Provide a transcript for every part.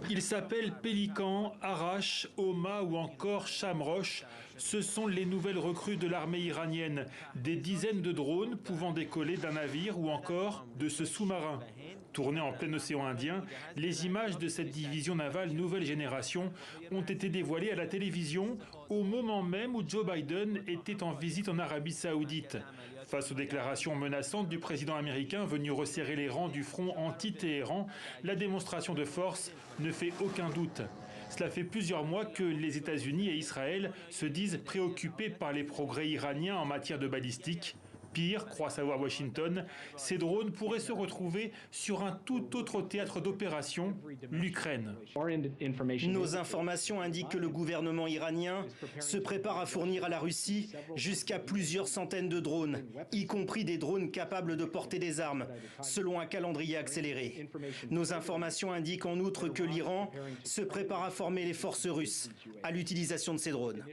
Ils s'appellent Pélican, Arash, Homa ou encore Shamroch. Ce sont les nouvelles recrues de l'armée iranienne. Des dizaines de drones pouvant décoller d'un navire ou encore de ce sous-marin. Tournés en plein océan Indien, les images de cette division navale nouvelle génération ont été dévoilées à la télévision au moment même où Joe Biden était en visite en Arabie Saoudite. Face aux déclarations menaçantes du président américain venu resserrer les rangs du front anti-Téhéran, la démonstration de force ne fait aucun doute. Cela fait plusieurs mois que les États-Unis et Israël se disent préoccupés par les progrès iraniens en matière de balistique. Pire, croit savoir Washington, ces drones pourraient se retrouver sur un tout autre théâtre d'opération, l'Ukraine. Nos informations indiquent que le gouvernement iranien se prépare à fournir à la Russie jusqu'à plusieurs centaines de drones, y compris des drones capables de porter des armes, selon un calendrier accéléré. Nos informations indiquent en outre que l'Iran se prépare à former les forces russes à l'utilisation de ces drones.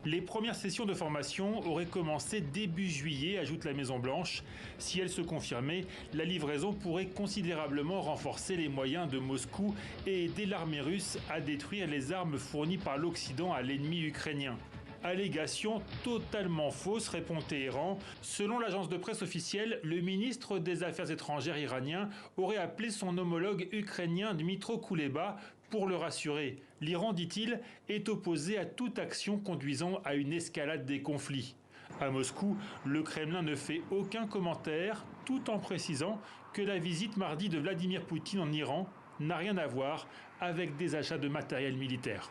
Les premières sessions de formation auraient commencé début juillet, ajoute la Maison-Blanche. Si elle se confirmait, la livraison pourrait considérablement renforcer les moyens de Moscou et aider l'armée russe à détruire les armes fournies par l'Occident à l'ennemi ukrainien. Allégation totalement fausse, répond Téhéran. Selon l'agence de presse officielle, le ministre des Affaires étrangères iranien aurait appelé son homologue ukrainien Dmytro Kuleba pour le rassurer. L'Iran, dit-il, est opposé à toute action conduisant à une escalade des conflits. À Moscou, le Kremlin ne fait aucun commentaire, tout en précisant que la visite mardi de Vladimir Poutine en Iran n'a rien à voir avec des achats de matériel militaire.